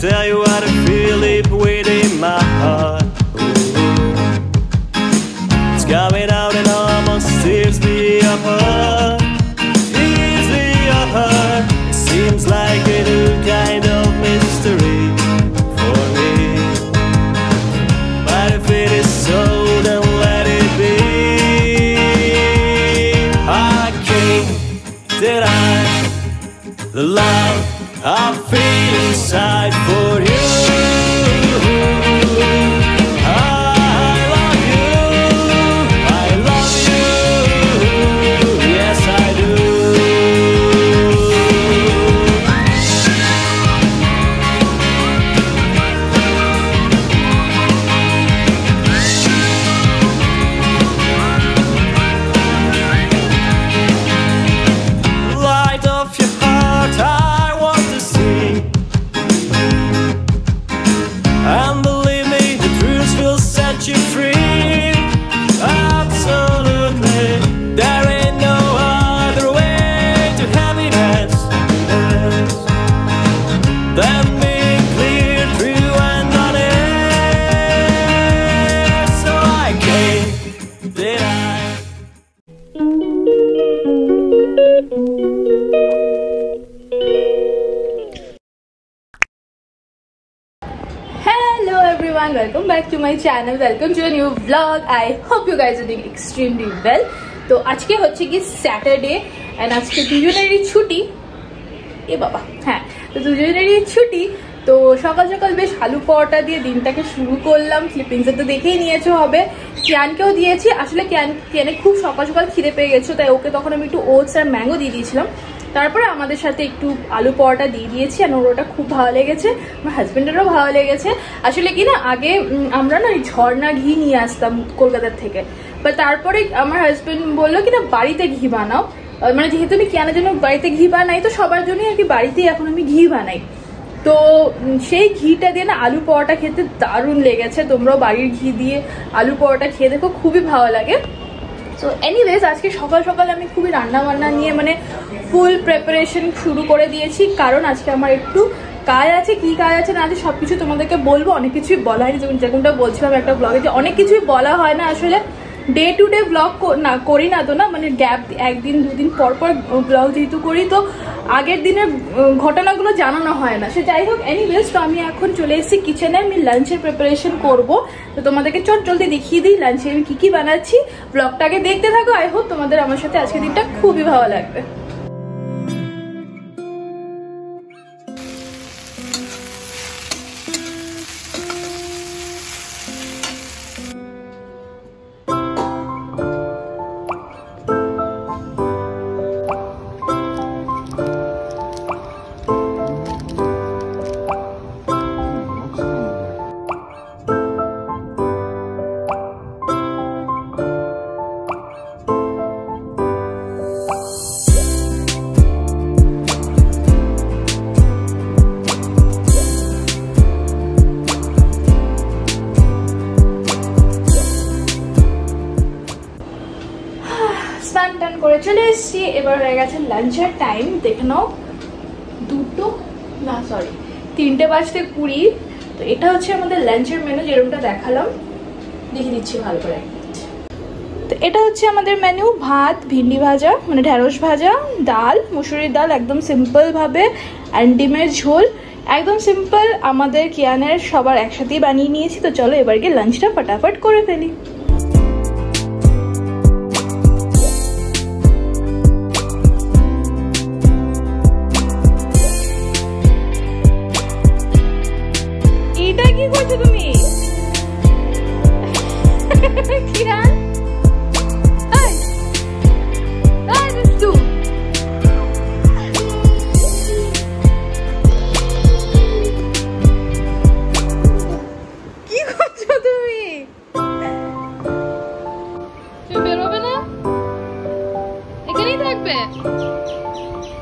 tell you what I feel deep within my heart. It's coming out and almost tears me apart. Tears me apart. It seems like a new kind of mystery for me. But if it is so, then let it be. I can't deny the love I feel inside for you. Welcome back to my channel. Welcome to a new vlog. I hope you guys are doing extremely well. तो आज के होच्छे कि Saturday and आज के দুজনেরই ছুটি। এ বাবা হ্যাঁ, তো দুজনেরই ছুটি। তো সকাল সকাল বেশ আলু পরোটা দিয়ে দিনটাকে শুরু করলাম। ক্লিপিংসে তো দেখেই নিয়েছো হবে। কিয়ানকেও দিয়েছি। আসলে কিয়ানে খুব সকাল সকাল খিদে পেয়ে গেছে, তাই ওকে তখন আমি একটু ওটস আর ম্যাঙ্গো দিয়ে দিয়েছিলাম। তারপরে আমাদের সাথে একটু আলু পরোটা দিয়ে দিয়েছি, আর ওর ওটা খুব ভালো লেগেছে, আমার হাজবেন্ডেরও ভালো লেগেছে। আসলে কি না, আগে আমরা না ঝর্ণা ঘি নিয়ে আসতাম কলকাতার থেকে, বা তারপরে আমার হাজবেন্ড বললো কি না বাড়িতে ঘি বানাও, মানে যেহেতু আমি কেনার জন্য বাড়িতে ঘি বানাই, তো সবার জন্যই আর কি বাড়িতেই এখন আমি ঘি বানাই। তো সেই ঘিটা দিয়ে না আলু পরোটা খেতে দারুণ লেগেছে। তোমরাও বাড়ির ঘি দিয়ে আলু পরোটা খেয়ে দেখো, খুবই ভালো লাগে। তো এনিওয়েজ আজকে সকাল সকাল আমি খুবই রান্না বান্না নিয়ে মানে ফুল প্রিপারেশন শুরু করে দিয়েছি, কারণ আজকে আমার একটু কাজ আছে। কি কাজ আছে না আছে সবকিছু তোমাদেরকে বলবো। অনেক কিছুই বলা হয়নি, যেরকমটা বলছিলাম একটা ব্লগে, যে অনেক কিছুই বলা হয় না আসলে। ডে টু ডে ব্লগ না করি না তো, না মানে গ্যাপ একদিন দুদিন পর পর ব্লগ যেহেতু করি, তো আগের দিনের ঘটনাগুলো জানানো হয় না। সে যাই হোক, এনিওয়েজ তো আমি এখন চলে এসেছি কিচেনে। আমি লাঞ্চের প্রিপারেশন করব, তো তোমাদেরকে চট জলদি দেখিয়ে দিই লাঞ্চে আমি কি কি বানাচ্ছি। ব্লগটাকে দেখতে থাকো। আই হোপ তোমাদের আমার সাথে আজকের দিনটা খুবই ভালো লাগবে। করে চলে এসেছি, এবার হয়ে গেছে লাঞ্চের টাইম। দেখে নাও 3টে বাজতে 20। তো এটা হচ্ছে আমাদের লাঞ্চের মেনু, যেরকমটা দেখালাম, দেখিয়ে দিচ্ছি ভালো করে। তো এটা হচ্ছে আমাদের মেনু, ভাত, ভিন্ডি ভাজা মানে ঢেঁড়স ভাজা, ডাল, মুসুরির ডাল একদম সিম্পল ভাবে, আর ডিমের ঝোল একদম সিম্পল। আমাদের কিয়ানের সবার একসাথেই বানিয়ে নিয়েছি। তো চলো এবার গিয়ে লাঞ্চটা ফটাফট করে ফেলি। কি করছো তুমি? কিয়ান কি করছো তুমি? তুমি বেরোবে না? এখানেই থাকবে?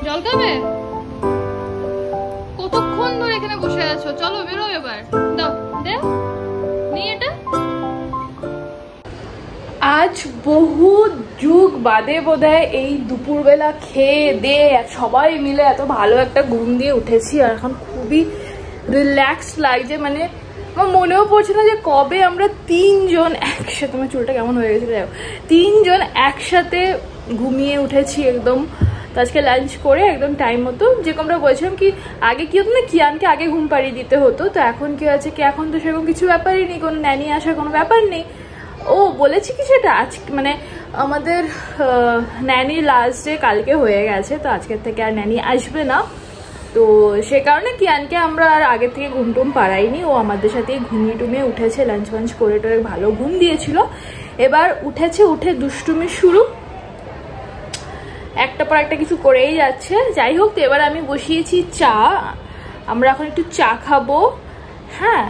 জল খাবে? কতক্ষণ ধরে এখানে বসে আছো? চলো বেরো এবার। দাও দে নি এটা। আজ বহু যুগ বাদে বোধহয় এই দুপুরবেলা খেয়ে দিয়ে সবাই মিলে এত ভালো একটা ঘুম দিয়ে উঠেছি, আর এখন খুবই রিল্যাক্সড লাগছে, মানে আমার মনেও পড়ছে না যে কবে আমরা তিনজন একসাথে, আমার চুলটা কেমন হয়ে গেছিলো, তিনজন একসাথে ঘুমিয়ে উঠেছি একদম। তো আজকে লাঞ্চ করে একদম টাইম মতো, যেরকম আমরা বলছিলাম কি আগে কি হতো না, কিয়ানকে আগে ঘুম পাড়িয়ে দিতে হতো, তো এখন কি আছে কি এখন তো সেরকম কিছু ব্যাপারই নেই, কোনো ন্যানি আসার কোনো ব্যাপার নেই। ও বলেছি কি সেটা আজ মানে আমাদের ন্যানি লাস্ট ডে কালকে হয়ে গেছে, তো আজকের থেকে আর ন্যানি আসবে না, তো সে কারণে কিয়ানকে আমরা আর আগে থেকে ঘুম টুম পাড়াইনি, ও আমাদের সাথেই ঘুমিয়ে টুমিয়ে উঠেছে, লাঞ্চ ফাঞ্চ করে টোরে ভালো ঘুম দিয়েছিল। এবার উঠেছে, উঠে দুষ্টুমি শুরু, একটা পর একটা কিছু করেই যাচ্ছে। যাই হোক, তো এবার আমি বসিয়েছি চা, আমরা এখন একটু চা খাবো। হ্যাঁ,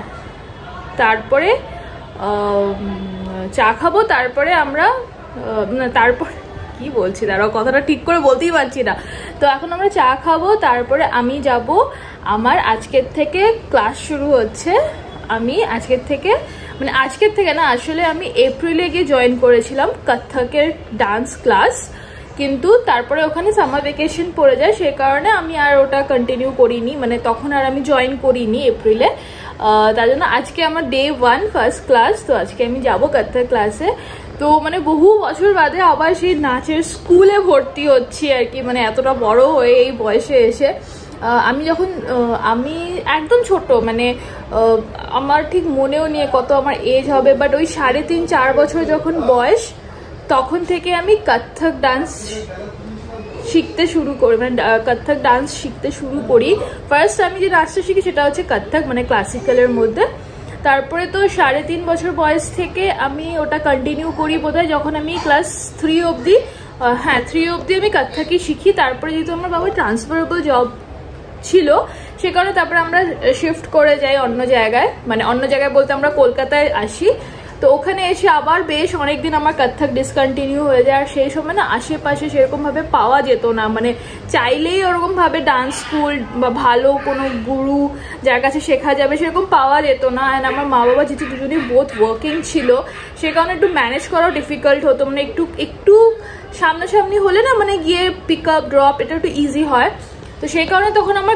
তারপরে চা খাবো, তারপরে আমরা তারপর কি বলছি দাঁড়াও, কথাটা ঠিক করে বলতেই পারছি না। তো এখন আমরা চা খাবো, তারপরে আমি যাব, আমার আজকের থেকে ক্লাস শুরু হচ্ছে। আমি আজকের থেকে মানে আজকের থেকে না, আসলে আমি এপ্রিলে গিয়ে জয়েন করেছিলাম কত্থকের ডান্স ক্লাস, কিন্তু তারপরে ওখানে সামার ভ্যাকেশন পড়ে যায়, সে কারণে আমি আর ওটা কন্টিনিউ করিনি, মানে তখন আর আমি জয়েন করিনি এপ্রিলে। তার জন্য আজকে আমার ডে 1 ফার্স্ট ক্লাস, তো আজকে আমি যাব কত্থক ক্লাসে। তো মানে বহু বছর বাদে আবার সেই নাচের স্কুলে ভর্তি হচ্ছি আর কি, মানে এতটা বড় হয়ে এই বয়সে এসে। আমি যখন আমি একদম ছোট, মানে আমার ঠিক মনেও নিয়ে কত আমার এজ হবে, বাট ওই 3.5-4 বছর যখন বয়স, তখন থেকে আমি কত্থক ডান্স শিখতে শুরু করি, মানে কত্থক ডান্স শিখতে শুরু করি। ফার্স্ট আমি যে নাচটা শিখি সেটা হচ্ছে কত্থক, মানে ক্লাসিক্যালের মধ্যে। তারপরে তো 3.5 বছর বয়স থেকে আমি ওটা কন্টিনিউ করি বোধহয় যখন আমি ক্লাস 3 অবধি, হ্যাঁ 3 অবধি আমি কত্থকই শিখি। তারপরে যেহেতু আমার বাবা ট্রান্সফারেবল জব ছিল, সে কারণে তারপরে আমরা শিফট করে যাই অন্য জায়গায়, মানে অন্য জায়গায় বলতে আমরা কলকাতায় আসি। তো ওখানে এসে আবার বেশ অনেকদিন আমার কত্থক ডিসকন্টিনিউ হয়ে যায়, আর সেই সময় না আশেপাশে সেরকমভাবে পাওয়া যেত না, মানে চাইলেই ওরকমভাবে ডান্স স্কুল বা ভালো কোনো গুরু যার কাছে শেখা যাবে সেরকম পাওয়া যেত না। অ্যান্ড আমার মা বাবা যেহেতু দুজনেই বোথ ওয়ার্কিং ছিল, সে কারণে একটু ম্যানেজ করাও ডিফিকাল্ট হতো, মানে একটু সামনাসামনি হলে না মানে গিয়ে পিক আপ ড্রপ এটা একটু ইজি হয়। তো সেই কারণে তখন আমি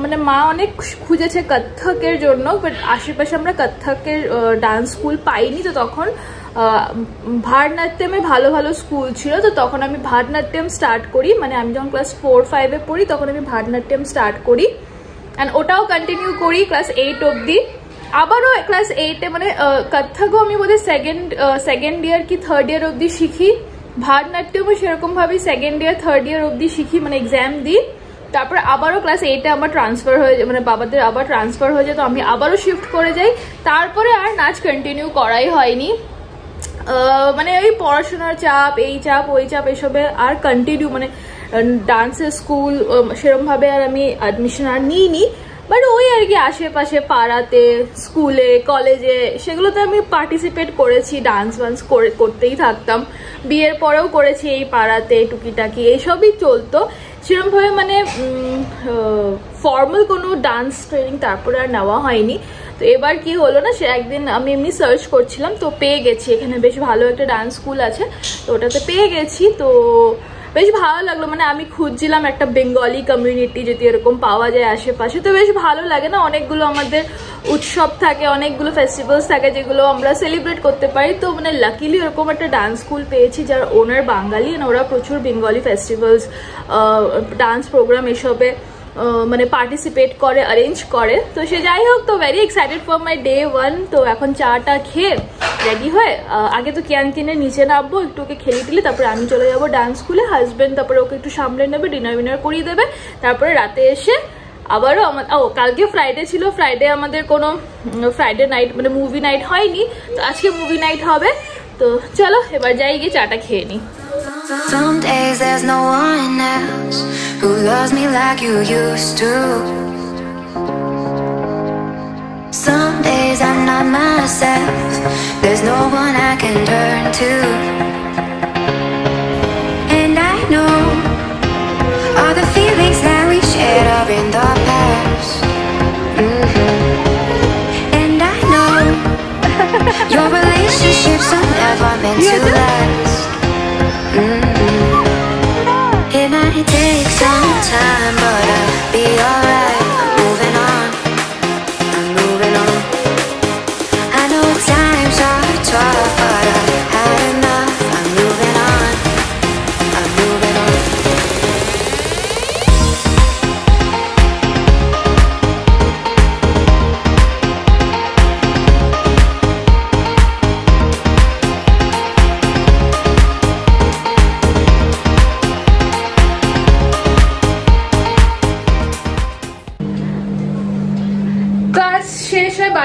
মানে মা অনেক খুঁজেছে কত্থকের জন্য, বাট আশেপাশে আমরা কত্থকের ডান্স স্কুল পাইনি। তো তখন ভারতনাট্যমে ভালো ভালো স্কুল ছিল, তো তখন আমি ভারতনাট্যম স্টার্ট করি, মানে আমি যখন ক্লাস 4-5-এ পড়ি তখন আমি ভারতনাট্যম স্টার্ট করি, অ্যান্ড ওটাও কন্টিনিউ করি ক্লাস 8 অবধি। আবারও ক্লাস 8-এ মানে কত্থকও আমি বোধহয় সেকেন্ড ইয়ার কি থার্ড ইয়ার অবধি শিখি, ভারতনাট্যমও সেরকমভাবেই সেকেন্ড ইয়ার থার্ড ইয়ার অবধি শিখি, মানে এক্সাম দিই। তারপর আবারও ক্লাস 8-এ আমার ট্রান্সফার হয়ে যায়, মানে বাবাদের আবার ট্রান্সফার হয়ে যায়, তো আমি আবারও শিফট করে যাই। তারপরে আর নাচ কন্টিনিউ করাই হয়নি, মানে ওই পড়াশোনার চাপ, এই চাপ ওই চাপ, এসবে আর কন্টিনিউ মানে ডান্সের স্কুল সেরকমভাবে আর আমি অ্যাডমিশন আর নিইনি। বাট ওই আর কি আশেপাশে পাড়াতে, স্কুলে, কলেজে সেগুলোতে আমি পার্টিসিপেট করেছি, ডান্স ওয়ান্স করতেই থাকতাম। বিয়ের পরেও করেছি এই পাড়াতে, টুকিটাকি এইসবই চলতো। সেরকমভাবে মানে ফর্মাল কোনো ডান্স ট্রেনিং তারপরে আর নেওয়া হয়নি। তো এবার কি হলো না, সে একদিন আমি এমনি সার্চ করছিলাম, তো পেয়ে গেছি এখানে বেশ ভালো একটা ডান্স স্কুল আছে, তো ওটাতে পেয়ে গেছি। তো বেশ ভালো লাগলো, মানে আমি খুঁজছিলাম একটা বেঙ্গলি কমিউনিটি যদি এরকম পাওয়া যায় আশেপাশে, তো বেশ ভালো লাগে না, অনেকগুলো আমাদের উৎসব থাকে, অনেকগুলো ফেস্টিভ্যালস থাকে যেগুলো আমরা সেলিব্রেট করতে পারি। তো মানে লাকিলি এরকম একটা ডান্স স্কুল পেয়েছি যার ওনার বাঙালি, ওরা প্রচুর বেঙ্গলি ফেস্টিভ্যালস, ডান্স প্রোগ্রাম এসবে মানে পার্টিসিপেট করে, অ্যারেঞ্জ করে। তো সে যাই হোক, তো very excited for my day 1। তো এখন চাটা খেয়ে রেডি হয়ে আগে তো কিনে নিচে নামবো, একটু ওকে খেলি দিলে তারপরে আমি চলে যাবো ডান্স স্কুলে, হাজব্যান্ড তারপরে ওকে একটু সামলে নেবে, ডিনার করিয়ে দেবে, তারপরে রাতে এসে আবারও আমার কালকে ফ্রাইডে ছিল, ফ্রাইডে আমাদের কোনো ফ্রাইডে নাইট মানে মুভি নাইট হয়নি, তো আজকে মুভি নাইট হবে। তো চলো এবার যাই গিয়ে চাটা খেয়ে নিই। Some days there's no one else who loves me like you used to. Some days I'm not myself, there's no one I can turn to. And I know all the feelings that we shared are in the past. And I know your relationships are never meant to last. It might take some time, but I'll be alright. I'm moving on.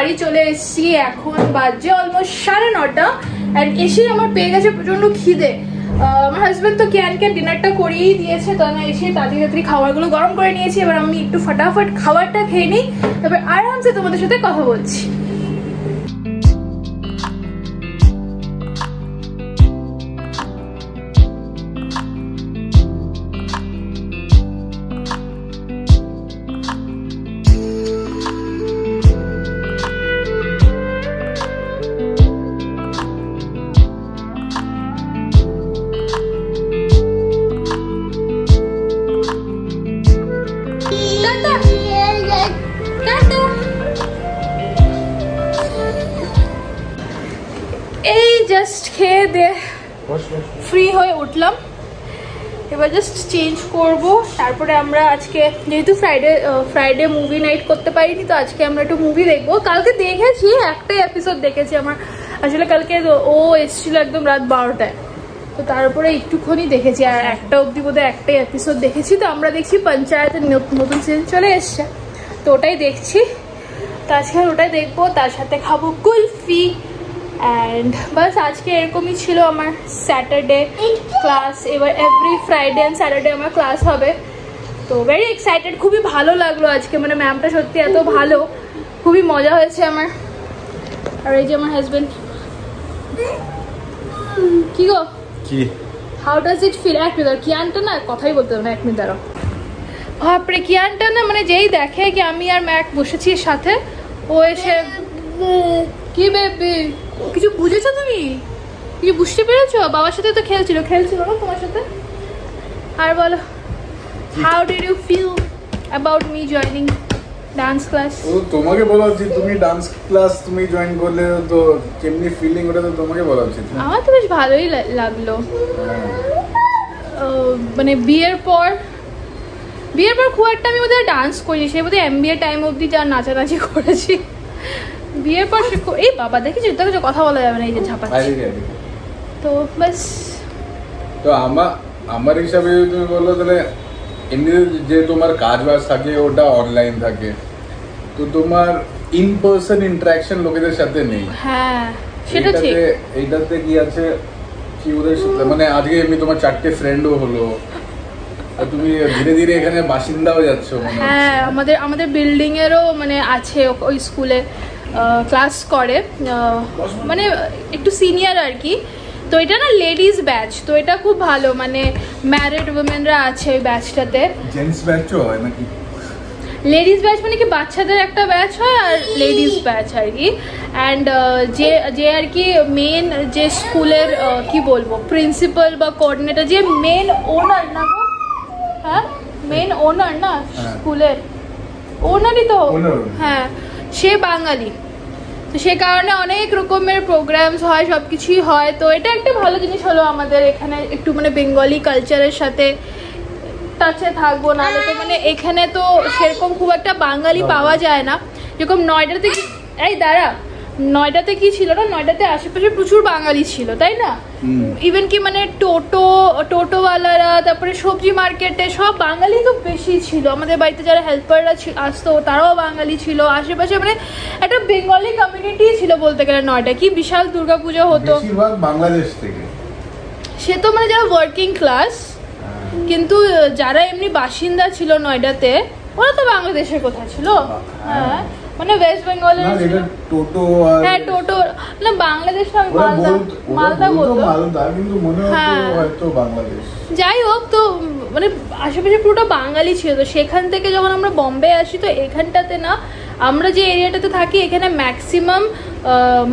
বাড়ি চলে এসেছি, এখন বাজে almost 9:30 and এসে আমার পেয়ে গেছে প্রচন্ড খিদে। আমার হাজব্যান্ড তো ক্যানকে ডিনারটা করিয়েই দিয়েছে, তো আমি এসে তাড়াতাড়ি খাবারগুলো গরম করে নিয়েছি। এবার আমি একটু ফাটাফাট খাবারটা খেয়ে নিই, তারপর আরামসে তোমাদের সাথে কথা বলছি। এই জাস্ট খেয়ে দে ফ্রি হয়ে উঠলাম, এবার জাস্ট চেঞ্জ করব। তারপরে আমরা আজকে যেহেতু ফ্রাইডে মুভি নাইট করতে পারিনি, তো আজকে আমরা একটু মুভি দেখবো। কালকে দেখেছি, একটাই এপিসোড দেখেছি। আমার আসলে কালকে ও এসেছিল একদম রাত 12টায়, তো তারপরে একটুখানি দেখেছি, আর 1টা অবধি বোধহয় একটাই এপিসোড দেখেছি। তো আমরা দেখছি পঞ্চায়েতের নতুন সিজন চলে এসছে, তো ওটাই দেখছি। তো আজকে ওটাই দেখবো, তার সাথে খাবো কুলফি। অ্যান্ড বাস আজকে এরকমই ছিল আমার স্যাটারডে ক্লাস। এবার এভরি ফ্রাইডে অ্যান্ড স্যাটারডে আমার ক্লাস হবে, তো ভেরি এক্সাইটেড। খুবই ভালো লাগলো আজকে, মানে ম্যামটা সত্যি এত ভালো, খুবই মজা হয়েছে আমার। আর এই যে আমার হাজবেন্ড। কি গো, কি হাউ ডাজ ইট ফিল? এক মিনিট, কিয়ানটা না কথাই বলতে হবে না, 1 মিনিট দাঁড়াও। বাপরে, কিয়ানটা না মানে যেই দেখে কি আমি আর ম্যাক বসেছি সাথে, ও এসে কি বেবি কিছু বুঝেছো? তুমি কিছু বুঝতে পেরেছো? বাবার সাথে তো খেলছিল না তোমার সাথে? আর বলো, how did you feel about me joining dance class? ও তোমাকে বলা উচিত, তুমি ডান্স ক্লাস তুমি জয়েন করলে তো কেমনি ফিলিং, ওটা তো তোমাকে বলা উচিত। আমার তো বেশ ভালোই লাগলো। মানে বিয়ের পর খুব একটা আমি বোধহয় ডান্স করিনি, সে বোধহয় MBA টাইম অবধি যা নাচানাচি করেছি। বিয়ের পর এই বাবা দেখেছি তো কিছু কথা বলা যাবে না, এই যে ঝাপাচ্ছি। তো বাস, তো আমার হিসাবে তুমি বলো তাহলে এমনি যে তোমার কাজ বাজ থাকে ওটা অনলাইন থাকে, তো তোমার ইন পার্সন ইন্টারাকশন লোকেদের সাথে নেই। হ্যাঁ সেটা ঠিক। এইটাতে কি আছে কি ওদের সাথে, মানে আজকে এমনি তোমার 4টে ফ্রেন্ডও হলো, আর তুমি ধীরে ধীরে এখানে বাসিন্দাও যাচ্ছ। হ্যাঁ, আমাদের বিল্ডিং এরও মানে আছে ওই স্কুলে ক্লাস করে, মানে একটু সিনিয়র আর কি। তো এটা না লেডিস ব্যাচ, তো এটা খুব ভালো, মানে ম্যারিড উইমেনরা আছে ওই ব্যাচটাতে। জেন্টস ব্যাচও হয় নাকি? লেডিস ব্যাচ মানে কি বাচ্চাদের একটা ব্যাচ হয়, আর লেডিস ব্যাচ আর কি। অ্যান্ড যে আর কি মেন যে স্কুলের কি বলবো প্রিন্সিপাল বা কোঅর্ডিনেটর, যে মেন ওনার না গো, হ্যাঁ মেন ওনার না স্কুলের, ওনারই তো, হ্যাঁ সে বাঙালি। তো সে কারণে অনেক রকমের প্রোগ্রামস হয়, সব কিছুই হয়। তো এটা একটা ভালো জিনিস হলো আমাদের এখানে, একটু মানে বেঙ্গলি কালচারের সাথে টাচে থাকবো। নাহলে তো মানে এখানে তো সেরকম খুব একটা বাঙালি পাওয়া যায় না। যেরকম নয়ডাতে এই দাঁড়া, নয়ডাতে কি ছিল না, নয়ডাতে আশেপাশে প্রচুর বাঙালি ছিল, তাই না? ইভেন কি মানে টোটোওয়ালারা, তারপরে সবজি মার্কেটে সব বাঙালি তো বেশি ছিল। আমাদের বাড়িতে যারা হেল্পাররা আসতো তারাও বাঙালি ছিল। আশেপাশে মানে একটা বেঙ্গলি কমিউনিটি ছিল বলতে গেলে। নয়ডা কি বিশাল দুর্গাপুজো হতো, বেশিরভাগ বাংলাদেশ থেকে। সে তো মানে যারা ওয়ার্কিং ক্লাস, কিন্তু যারা এমনি বাসিন্দা ছিল নয়ডাতে ওরা তো বাংলাদেশের কথা ছিল। হ্যাঁ মানে ওয়েস্ট বেঙ্গলের টোটো, হ্যাঁ টোটো না বাংলাদেশ না, মালদা বলতো, কিন্তু মনে হয়তো বাংলাদেশ। যাই হোক, তো মানে আশেপাশে পুরোটা বাঙালি ছিল। তো সেখান থেকে যখন আমরা বম্বে আসি, তো এখানটাতে না, আমরা যে এরিয়াটাতে থাকি এখানে ম্যাক্সিমাম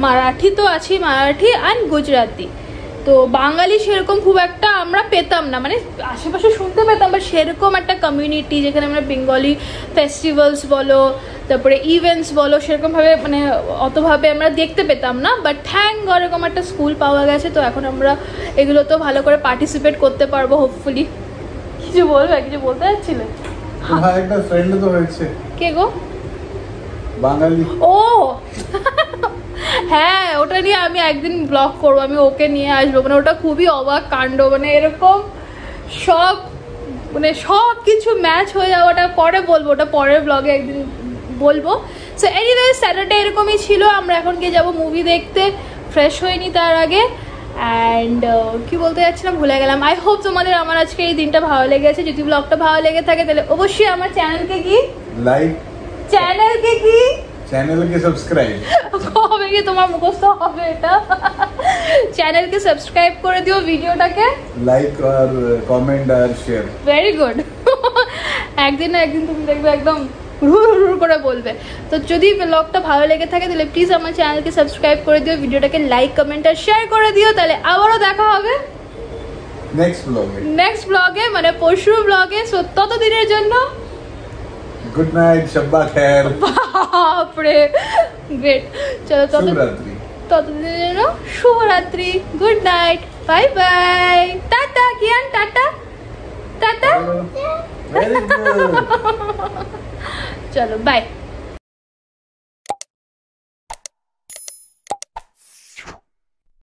মারাঠি তো আছি, মারাঠি অ্যান্ড গুজরাটি। তো বাঙালি সেরকম খুব একটা আমরা পেতাম না, মানে আশেপাশে শুনতে পেতাম, বা সেরকম একটা কমিউনিটি যেখানে আমরা বেঙ্গলি ফেস্টিভ্যালস বলো, তারপরে ইভেন্টস বলো, সেরকমভাবে মানে অতভাবে আমরা দেখতে পেতাম না। বাট থ্যাঙ্ক গড এরকম একটা স্কুল পাওয়া গেছে, তো এখন আমরা এগুলো তো ভালো করে পার্টিসিপেট করতে পারবো হোপফুলি। কিছু বলতে যাচ্ছিলে? একটা ফ্রেন্ড তো হয়েছে। কে গো? বাঙালি। ও হ্যাঁ, ওটা নিয়ে আমি একদিন ব্লগ করবো, আমি ওকে নিয়ে আসবো। মানে ওটা খুবই অবাক কাণ্ড, মানে এরকম সব কিছু ম্যাচ হয়ে যাওয়াটা পরে বলবো, ওটা পরের ব্লগে একদিন বলবো। সো এনিওয়ে স্যাটারডে এরকমই ছিল, আমরা এখন গিয়ে যাবো মুভি দেখতে, ফ্রেশ হয়নি তার আগে। অ্যান্ড কি বলতে যাচ্ছিলাম ভুলে গেলাম। আই হোপ তোমাদের আমার আজকে এই দিনটা ভালো লেগেছে। যদি ব্লগটা ভালো লেগে থাকে তাহলে অবশ্যই আমার চ্যানেলকে কি লাইক, চ্যানেলকে কি চ্যানেলকে সাবস্ক্রাইব, হবে কি তোমার মুখস্থ হবে এটা, চ্যানেলকে সাবস্ক্রাইব করে দিও, ভিডিওটাকে লাইক আর কমেন্ট আর শেয়ার। Very good. একদিন না একদিন তুমি দেখবে একদম হুড় করে বলবে। তো যদি ব্লগটা ভালো লেগে থাকে তাহলে প্লিজ আমার চ্যানেলকে সাবস্ক্রাইব করে দিও, ভিডিওটাকে লাইক কমেন্ট আর শেয়ার করে দিও। তাহলে আবারও দেখা হবে নেক্সট ব্লগে, মানে পরশুর ব্লগে। সো ততদিনের জন্য গুড নাইট, শব্বা খের, বাপরে গ্রেট। চলো ততদিনের জন্য শুভরাত্রি, good night, bye bye, tata. Kiyan tata tata, very good. চলো বাই।